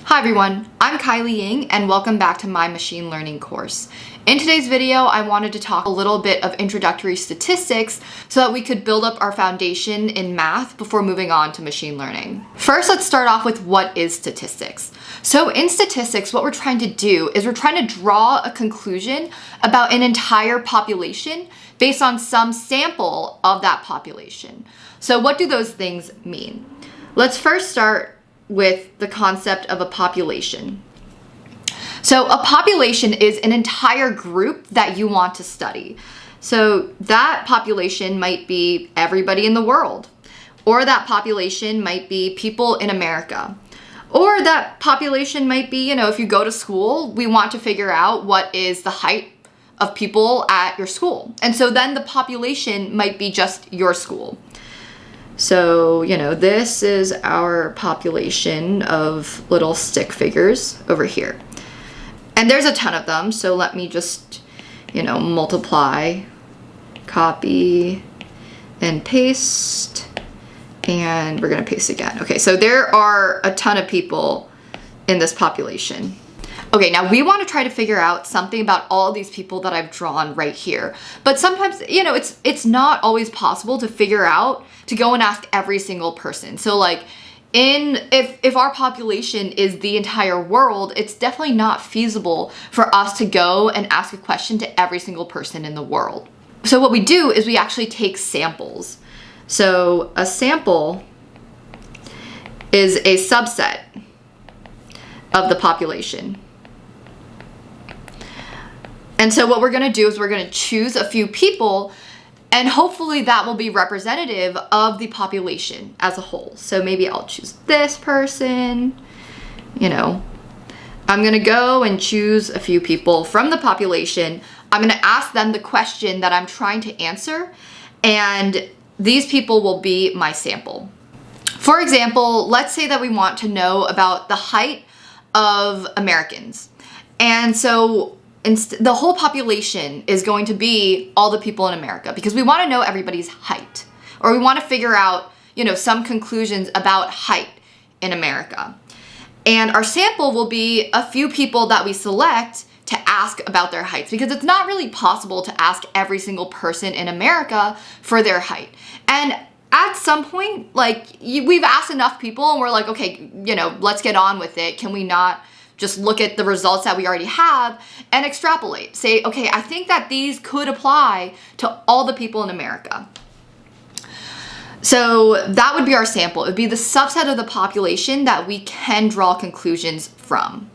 Hi everyone, I'm Kylie Ying and welcome back to my machine learning course. In today's video, I wanted to talk a little bit of introductory statistics so that we could build up our foundation in math before moving on to machine learning. First, let's start off with what is statistics. So in statistics, what we're trying to do is we're trying to draw a conclusion about an entire population based on some sample of that population. So what do those things mean? Let's first start with the concept of a population. So a population is an entire group that you want to study. So that population might be everybody in the world, or that population might be people in America, or that population might be, if you go to school, we want to figure out what is the height of people at your school. And so then the population might be just your school. So, this is our population of little stick figures over here. And there's a ton of them, so let me just, multiply, copy, and paste, and we're gonna paste again. Okay, so there are a ton of people in this population. Okay, now we want to try to figure out something about all these people that I've drawn right here. But sometimes, it's not always possible to figure out, to go and ask every single person. So like, if our population is the entire world, it's definitely not feasible for us to go and ask a question to every single person in the world. So what we do is we actually take samples. So a sample is a subset of the population. And so what we're gonna do is we're gonna choose a few people, and hopefully that will be representative of the population as a whole. So maybe I'll choose this person, I'm gonna go and choose a few people from the population. I'm gonna ask them the question that I'm trying to answer, and these people will be my sample. For example, let's say that we want to know about the height of Americans. And so the whole population is going to be all the people in America because we want to know everybody's height, or we want to figure out, some conclusions about height in America. And our sample will be a few people that we select to ask about their heights, because it's not really possible to ask every single person in America for their height. And at some point, we've asked enough people and we're like, okay, let's get on with it. Can we not just look at the results that we already have and extrapolate? Say, okay, I think that these could apply to all the people in America. So that would be our sample. It would be the subset of the population that we can draw conclusions from.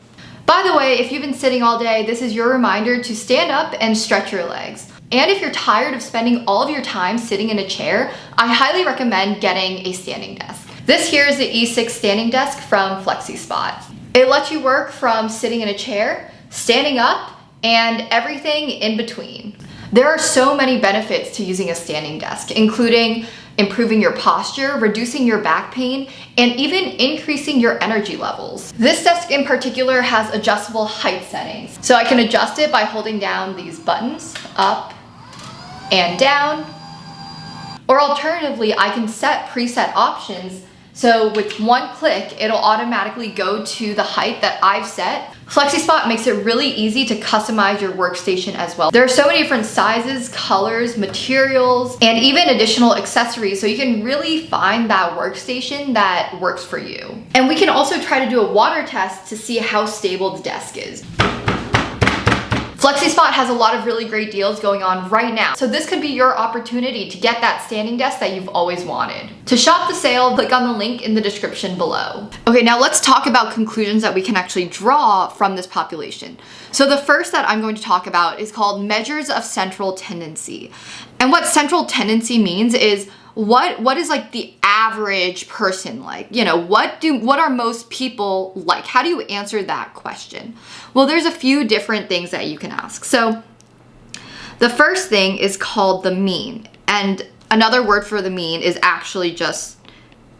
By the way, if you've been sitting all day, this is your reminder to stand up and stretch your legs. And if you're tired of spending all of your time sitting in a chair, I highly recommend getting a standing desk. This here is the E6 standing desk from FlexiSpot. It lets you work from sitting in a chair, standing up, and everything in between. There are so many benefits to using a standing desk, including improving your posture, reducing your back pain, and even increasing your energy levels. This desk in particular has adjustable height settings. So I can adjust it by holding down these buttons, up and down. Or alternatively, I can set preset options. So with one click, it'll automatically go to the height that I've set. FlexiSpot makes it really easy to customize your workstation as well. There are so many different sizes, colors, materials, and even additional accessories, so you can really find that workstation that works for you. And we can also try to do a water test to see how stable the desk is. FlexiSpot has a lot of really great deals going on right now, so this could be your opportunity to get that standing desk that you've always wanted. To shop the sale, click on the link in the description below. Okay, now let's talk about conclusions that we can actually draw from this population. So the first that I'm going to talk about is called measures of central tendency. And what central tendency means is what is like the average person like? What are most people like? How do you answer that question? Well, there's a few different things that you can ask. So the first thing is called the mean. And another word for the mean is actually just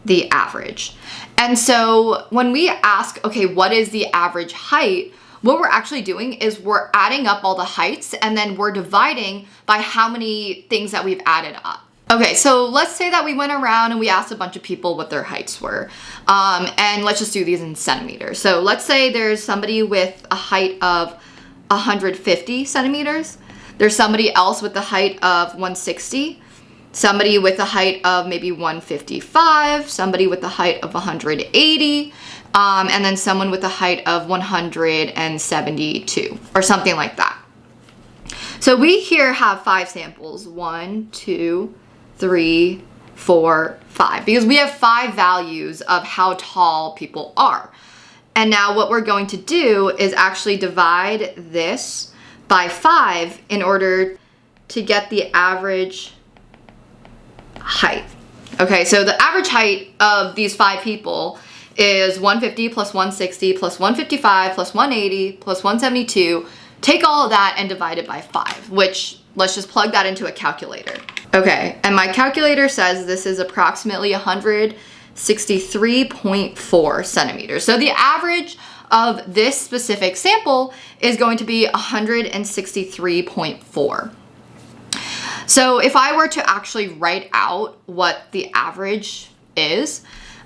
the average. And so when we ask, okay, what is the average height? What we're actually doing is we're adding up all the heights and then we're dividing by how many things that we've added up. Okay, so let's say that we went around and we asked a bunch of people what their heights were. And let's just do these in centimeters. So let's say there's somebody with a height of 150 centimeters. There's somebody else with a height of 160. Somebody with a height of maybe 155. Somebody with a height of 180. And then someone with a height of 172 or something like that. So we here have 5 samples. 1, 2, 3, 4, 5, because we have 5 values of how tall people are. And now what we're going to do is actually divide this by 5 in order to get the average height. Okay, so the average height of these 5 people is 150 plus 160 plus 155 plus 180 plus 172. Take all of that and divide it by 5, which let's just plug that into a calculator. Okay, and my calculator says this is approximately 163.4 centimeters. So the average of this specific sample is going to be 163.4. So if I were to actually write out what the average is,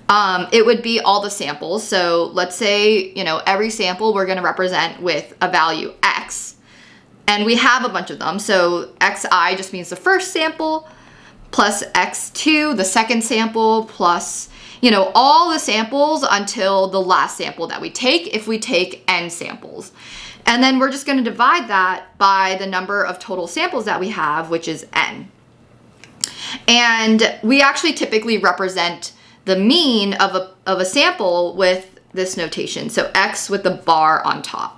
it would be all the samples. So let's say, every sample we're going to represent with a value X. And we have a bunch of them. So Xi just means the first sample, plus X2, the second sample, plus, all the samples until the last sample that we take, if we take N samples. And then we're just going to divide that by the number of total samples that we have, which is N. And we actually typically represent the mean of a sample with this notation. So X with the bar on top.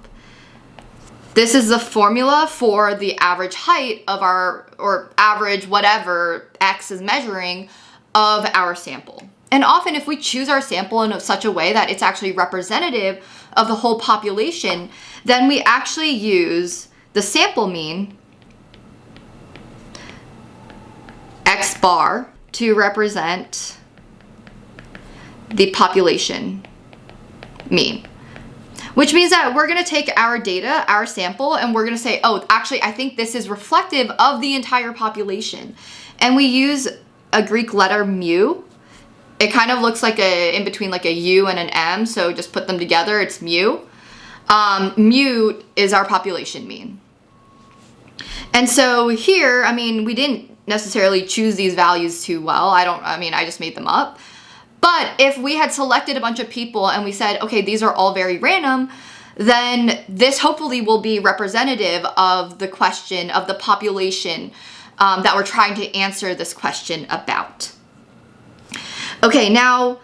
This is the formula for the average height of or average whatever X is measuring of our sample. And often if we choose our sample in such a way that it's actually representative of the whole population, then we actually use the sample mean, X bar, to represent the population mean. Which means that we're gonna take our data, our sample, and we're gonna say, oh, actually, I think this is reflective of the entire population. And we use a Greek letter mu. It kind of looks like in between like a U and an M, so just put them together, it's mu. Mu is our population mean. And so here, we didn't necessarily choose these values too well. I just made them up. But if we had selected a bunch of people and we said, okay, these are all very random, then this hopefully will be representative of the question, of the population that we're trying to answer this question about. Okay, now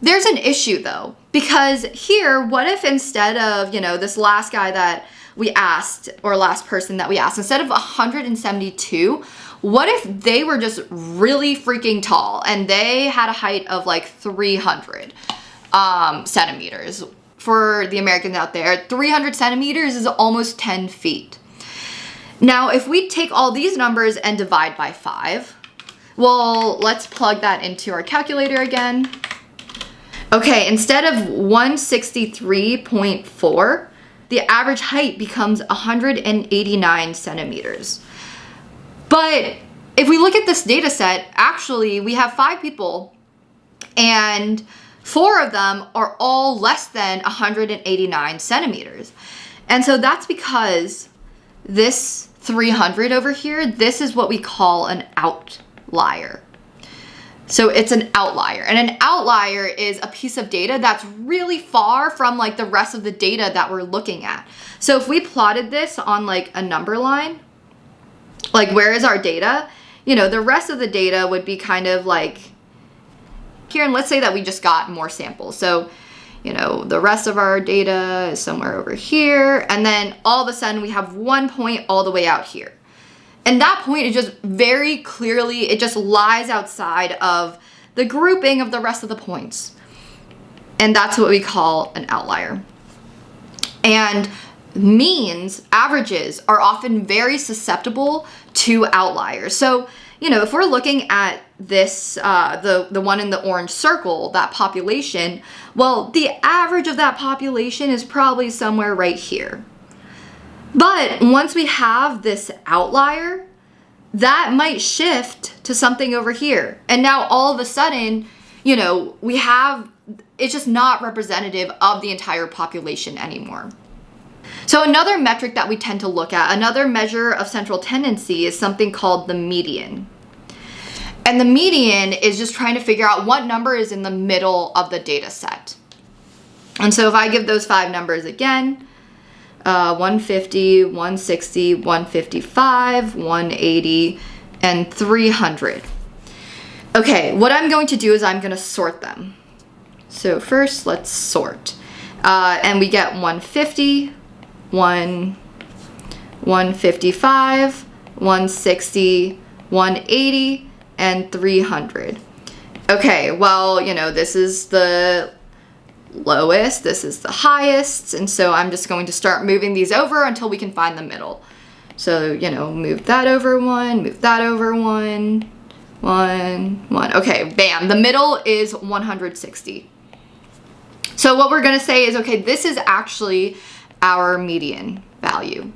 there's an issue though, because here, what if instead of, this last guy that we asked, or last person that we asked, instead of 172, what if they were just really freaking tall and they had a height of like 300 centimeters? For the Americans out there, 300 centimeters is almost 10 feet. Now, if we take all these numbers and divide by 5, well, let's plug that into our calculator again. Okay, instead of 163.4, the average height becomes 189 centimeters. But if we look at this data set, actually we have 5 people and 4 of them are all less than 189 centimeters. And so that's because this 300 over here, this is what we call an outlier. So it's an outlier, and an outlier is a piece of data that's really far from like the rest of the data that we're looking at. So if we plotted this on like a number line, like where is our data? The rest of the data would be kind of like here, and let's say that we just got more samples. So, the rest of our data is somewhere over here, and then all of a sudden we have one point all the way out here. And that point is just very clearly, it just lies outside of the grouping of the rest of the points. And that's what we call an outlier. And means, averages, are often very susceptible to outliers. So, if we're looking at this, the one in the orange circle, that population, well, the average of that population is probably somewhere right here. But once we have this outlier, that might shift to something over here. And now all of a sudden, you know, it's just not representative of the entire population anymore. So another metric that we tend to look at, another measure of central tendency, is something called the median. And the median is just trying to figure out what number is in the middle of the data set. And so if I give those 5 numbers again, 150, 160, 155, 180, and 300. Okay, what I'm going to do is I'm going to sort them. So first, let's sort. And we get 150, 155, 160, 180, and 300. Okay, well, you know, this is the lowest, this is the highest, and so I'm just going to start moving these over until we can find the middle. So, you know, move that over one, move that over one. Okay, bam, the middle is 160. So what we're gonna say is, okay, this is actually our median value.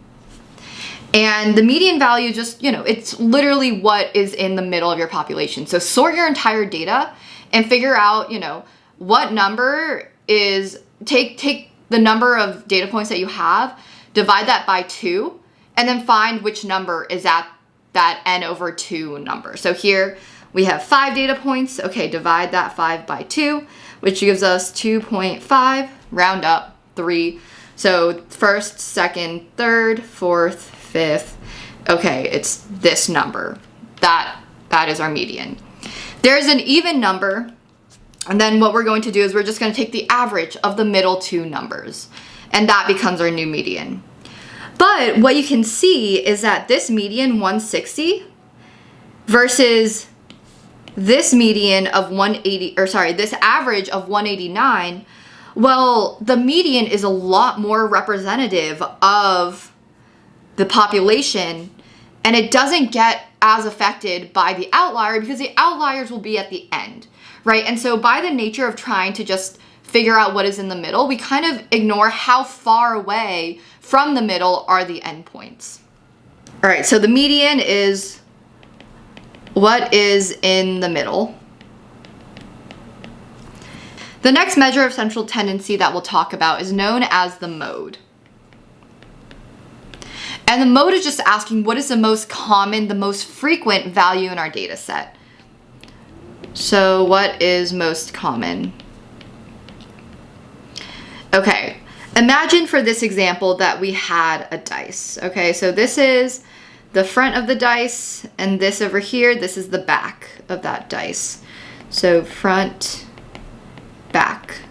And the median value just, you know, it's literally what is in the middle of your population. So sort your entire data and figure out, you know, what number is, take the number of data points that you have, divide that by 2, and then find which number is at that n over 2 number. So here we have 5 data points. Okay, divide that 5 by 2, which gives us 2.5, round up 3. So first, second, third, fourth, fifth. Okay, it's this number. That is our median. There's an even number, and then what we're going to do is we're just going to take the average of the middle 2 numbers, and that becomes our new median. But what you can see is that this median 160 versus this median of 180, or sorry, this average of 189, well, the median is a lot more representative of the population, and it doesn't get as affected by the outlier because the outliers will be at the end, right? And so by the nature of trying to just figure out what is in the middle, we kind of ignore how far away from the middle are the endpoints. All right, so the median is what is in the middle. The next measure of central tendency that we'll talk about is known as the mode. And the mode is just asking what is the most common, the most frequent value in our data set. So what is most common? Okay, imagine for this example that we had a dice. Okay, so this is the front of the dice, and this over here, this is the back of that dice. So front, back.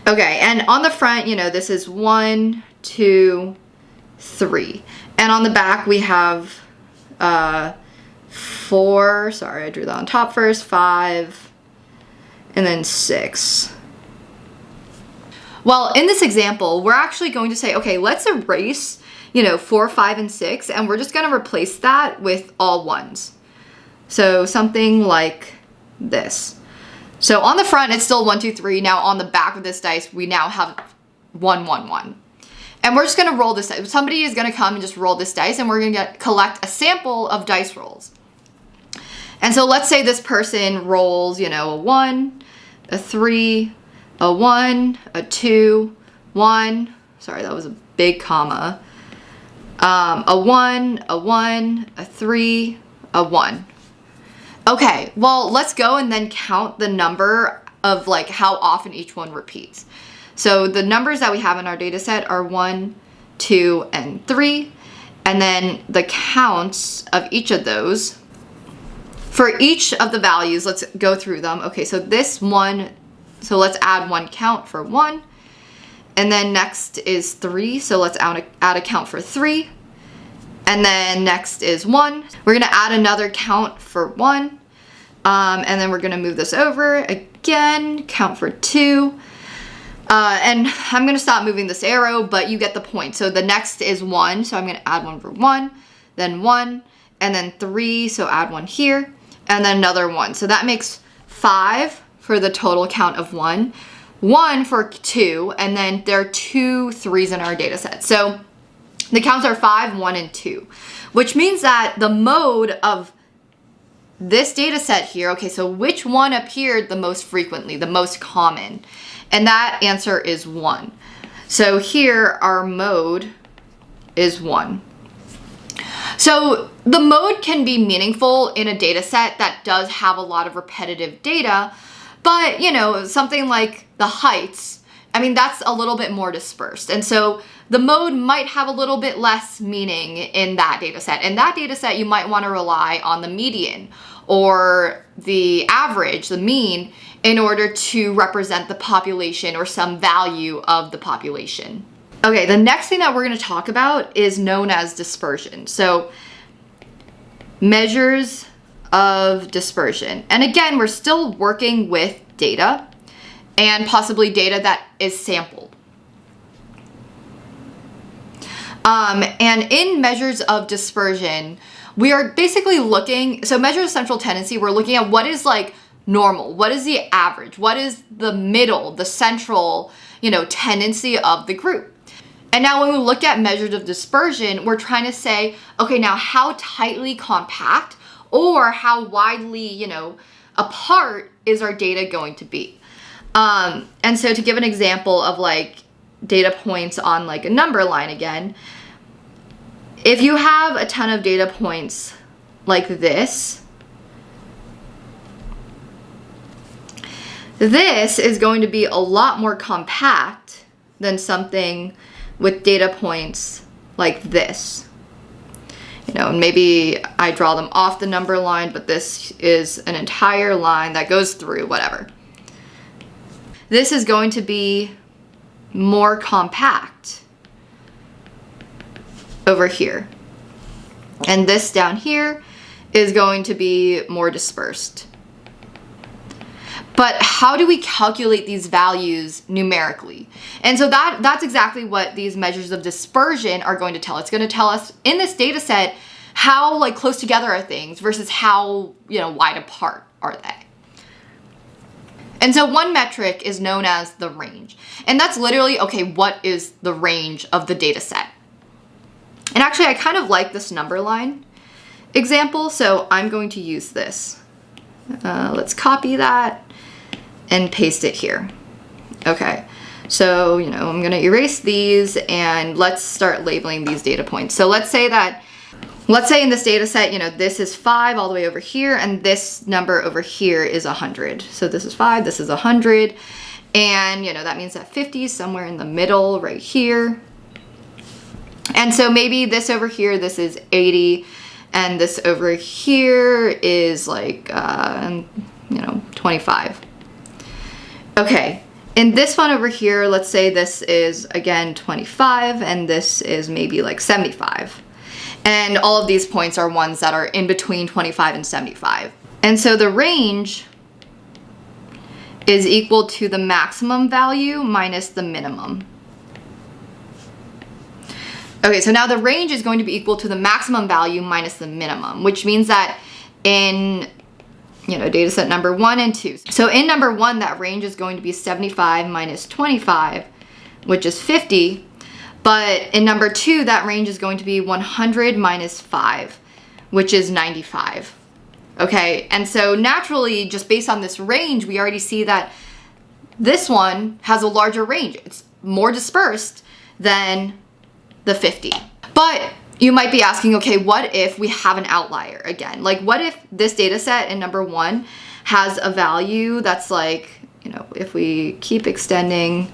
Okay, and on the front, you know, this is 1, 2, 3. And on the back, we have 4, sorry, I drew that on top first, 5, and then 6. Well, in this example, we're actually going to say, okay, let's erase, you know, 4, 5, and 6, and we're just going to replace that with all 1s. So something like this. So on the front, it's still 1, 2, 3. Now on the back of this dice, we now have 1, 1, 1. And we're just going to roll this dice. Somebody is going to come and just roll this dice, and we're going to collect a sample of dice rolls. And so let's say this person rolls, you know, a 1, a 3, a 1, a 2, 1. Sorry, that was a big comma. A 1, a 3, a 1. Okay, well, let's go and then count the number of like how often each one repeats. So the numbers that we have in our data set are 1, 2, and 3. And then the counts of each of those. For each of the values, let's go through them. Okay, so this one, so let's add 1 count for 1. And then next is 3, so let's add a count for 3. And then next is 1. We're gonna add another count for 1. And then we're gonna move this over again, count for 2. And I'm gonna stop moving this arrow, but you get the point. So the next is 1, so I'm gonna add 1 for 1, then 1, and then 3, so add 1 here, and then another 1. So that makes 5 for the total count of 1, 1 for 2, and then there are 2 3s in our data set. So The counts are 5, 1, and 2, which means that the mode of this data set here, okay, so which one appeared the most frequently, the most common? And that answer is 1. So here our mode is 1. So the mode can be meaningful in a data set that does have a lot of repetitive data, but you know, something like the heights, I mean, that's a little bit more dispersed. And so the mode might have a little bit less meaning in that data set. In that data set, you might want to rely on the median or the average, the mean, in order to represent the population or some value of the population. Okay, the next thing that we're going to talk about is known as dispersion. So measures of dispersion. And again, we're still working with data and possibly data that is sampled. And in measures of dispersion, we are basically looking, so measures of central tendency, we're looking at what is like normal, what is the average, what is the middle, the central, you know, tendency of the group. And now when we look at measures of dispersion, we're trying to say, okay, now how tightly compact or how widely, you know, apart is our data going to be? And so to give an example of like data points on like a number line again, if you have a ton of data points like this is going to be a lot more compact than something with data points like this. You know, and maybe I draw them off the number line, but this is an entire line that goes through, whatever. This is going to be more compact over here. And this down here is going to be more dispersed. But how do we calculate these values numerically? And so that's exactly what these measures of dispersion are going to tell us. It's going to tell us in this data set how like close together are things versus how, you know, wide apart are they. And so one metric is known as the range. And that's literally, okay, what is the range of the data set? And actually I kind of like this number line example, so I'm going to use this. Let's copy that and paste it here. Okay, so, you know, I'm gonna erase these and let's start labeling these data points. So let's say in this data set, you know, this is 5 all the way over here and this number over here is 100. So this is 5, this is 100. And, you know, that means that 50 is somewhere in the middle right here. And so maybe this over here, this is 80. And this over here is like, you know, 25. Okay, in this one over here, let's say this is, again, 25, and this is maybe like 75. And all of these points are ones that are in between 25 and 75. And so the range is equal to the maximum value minus the minimum. Okay, so now the range is going to be equal to the maximum value minus the minimum, which means that in, you know, data set number 1 and 2. So in number 1, that range is going to be 75 minus 25, which is 50. But in number 2, that range is going to be 100 minus 5, which is 95. Okay, and so naturally, just based on this range, we already see that this one has a larger range. It's more dispersed than the 50. But you might be asking, okay, what if we have an outlier again? Like, what if this data set in number 1 has a value that's like, you know, if we keep extending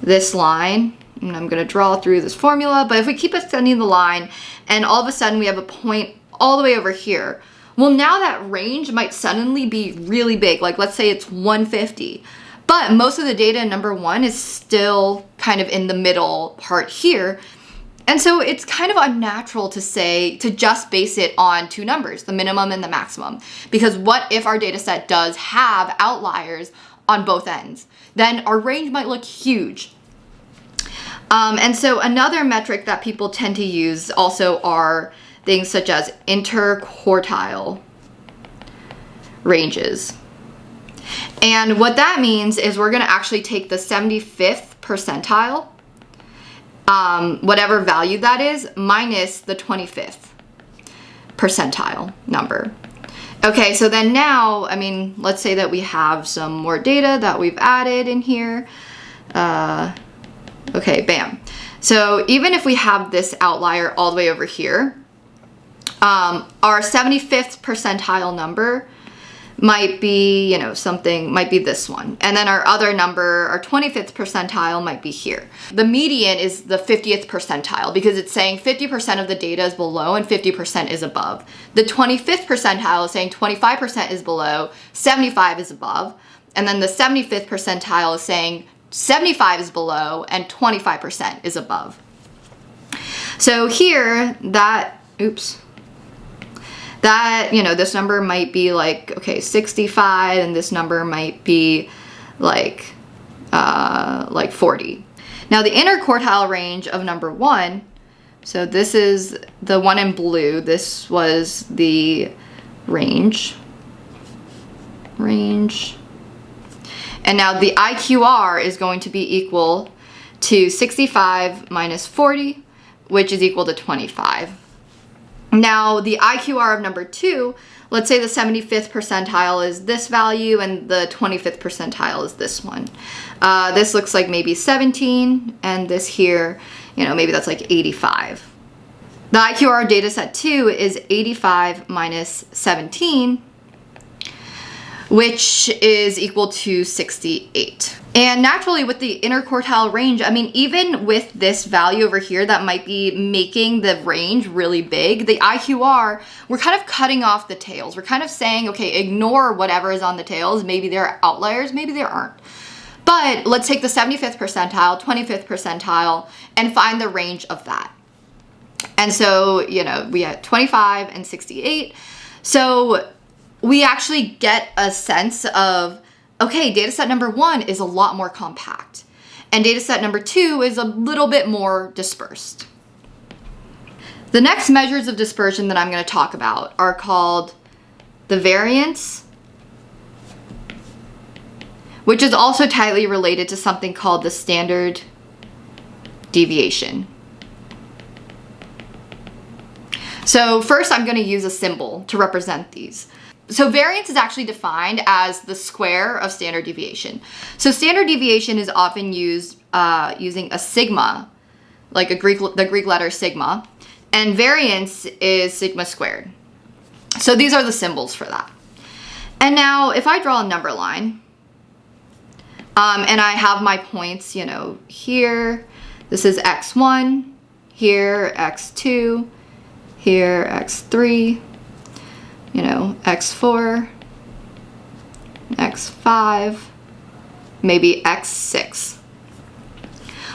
this line, and I'm gonna draw through this formula, but if we keep extending the line and all of a sudden we have a point all the way over here, well, now that range might suddenly be really big. Like, let's say it's 150. But most of the data in number 1 is still kind of in the middle part here. And so it's kind of unnatural to say, to just base it on 2 numbers, the minimum and the maximum. Because what if our data set does have outliers on both ends? Then our range might look huge. And so another metric that people tend to use also are things such as interquartile ranges. And what that means is we're going to actually take the 75th percentile whatever value that is, minus the 25th percentile number. Okay, so then now, I mean, let's say that we have some more data that we've added in here. Okay, bam. So even if we have this outlier all the way over here, our 75th percentile number might be, you know, something, might be this one. And then our other number, our 25th percentile might be here. The median is the 50th percentile because it's saying 50% of the data is below and 50% is above. The 25th percentile is saying 25% is below, 75 is above. And then the 75th percentile is saying 75 is below and 25% is above. So here, that, that, you know, this number might be like, okay, 65, and this number might be like 40. Now the interquartile range of number 1, so this is the one in blue, this was the range. And now the IQR is going to be equal to 65 minus 40, which is equal to 25. Now the IQR of number 2, let's say the 75th percentile is this value and the 25th percentile is this one. This looks like maybe 17, and this here, you know, maybe that's like 85. The IQR data set 2 is 85 minus 17, which is equal to 68. And naturally with the interquartile range, I mean, even with this value over here that might be making the range really big, the IQR, we're kind of cutting off the tails. We're kind of saying, okay, ignore whatever is on the tails. Maybe there are outliers, maybe there aren't. But let's take the 75th percentile, 25th percentile, and find the range of that. And so, you know, we had 25 and 68. So we actually get a sense of, okay, data set number 1 is a lot more compact, and data set number 2 is a little bit more dispersed. The next measures of dispersion that I'm going to talk about are called the variance, which is also tightly related to something called the standard deviation. So first I'm going to use a symbol to represent these. So variance is actually defined as the square of standard deviation. So standard deviation is often used using a sigma, like the Greek letter sigma, and variance is sigma squared. So these are the symbols for that. And now if I draw a number line, and I have my points, you know, here, this is x1, here, x2, here, x3, you know, x4, x5, maybe x6.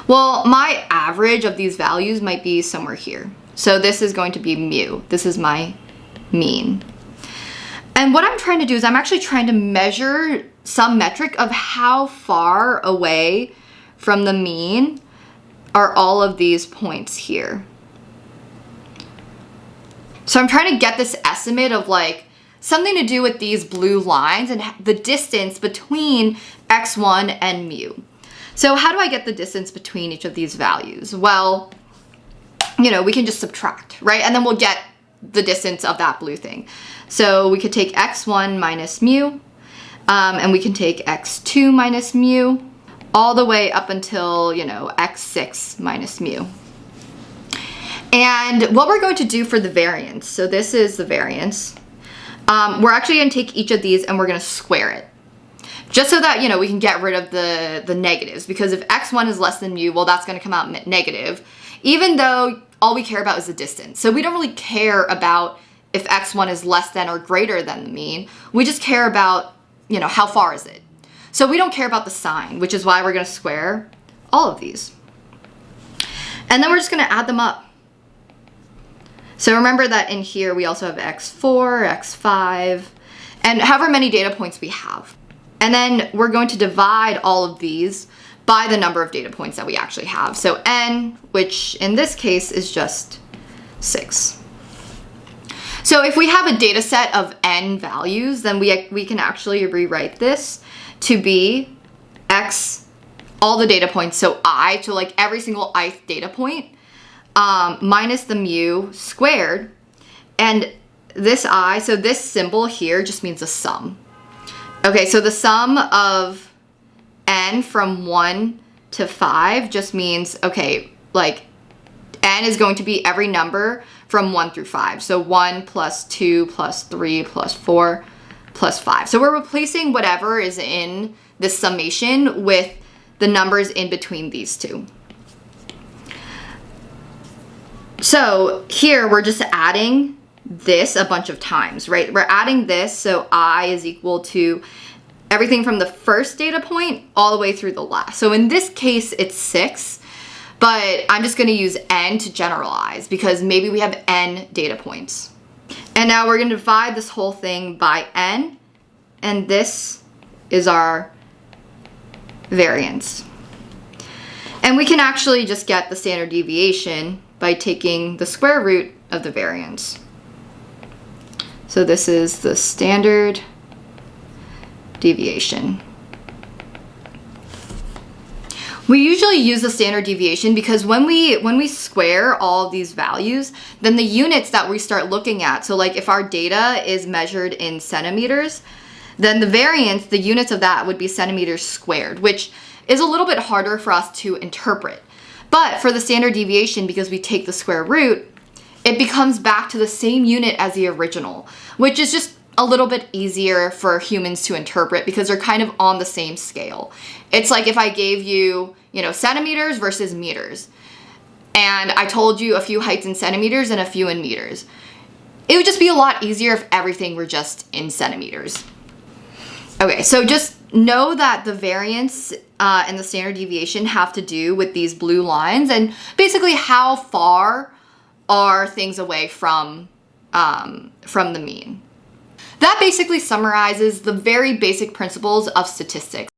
Well, my average of these values might be somewhere here. So this is going to be mu. This is my mean. And what I'm trying to do is I'm actually trying to measure some metric of how far away from the mean are all of these points here. So I'm trying to get this estimate of like something to do with these blue lines and the distance between x1 and mu. So how do I get the distance between each of these values? Well, you know, we can just subtract, right? And then we'll get the distance of that blue thing. So we could take x1 minus mu, and we can take x2 minus mu, all the way up until, you know, x6 minus mu. And what we're going to do for the variance, so this is the variance, we're actually going to take each of these and we're going to square it. Just so that, you know, we can get rid of the negatives, because if x1 is less than mu, well, that's going to come out negative, even though all we care about is the distance. So we don't really care about if x1 is less than or greater than the mean. We just care about, you know, how far is it. So we don't care about the sign, which is why we're going to square all of these. And then we're just going to add them up. So remember that in here we also have x4, x5, and however many data points we have. And then we're going to divide all of these by the number of data points that we actually have. So n, which in this case is just 6. So if we have a data set of n values, then we can actually rewrite this to be x all the data points, so I, so like every single ith data point, minus the mu squared, and this I, so this symbol here just means a sum. Okay, so the sum of n from 1 to 5 just means, okay, like n is going to be every number from 1 through 5. So 1 plus 2 plus 3 plus 4 plus 5. So we're replacing whatever is in this summation with the numbers in between these two. So here we're just adding this a bunch of times, right? We're adding this, so I is equal to everything from the first data point all the way through the last. So in this case, it's 6, but I'm just gonna use n to generalize because maybe we have n data points. And now we're gonna divide this whole thing by n, and this is our variance. And we can actually just get the standard deviation by taking the square root of the variance. So this is the standard deviation. We usually use the standard deviation because when we square all of these values, then the units that we start looking at, so like if our data is measured in centimeters, then the variance, the units of that would be centimeters squared, which is a little bit harder for us to interpret. But for the standard deviation, because we take the square root, it becomes back to the same unit as the original, which is just a little bit easier for humans to interpret because they're kind of on the same scale. It's like if I gave you, centimeters versus meters, and I told you a few heights in centimeters and a few in meters. It would just be a lot easier if everything were just in centimeters. Okay, so just know that the variance and the standard deviation have to do with these blue lines and basically how far are things away from the mean. That basically summarizes the very basic principles of statistics.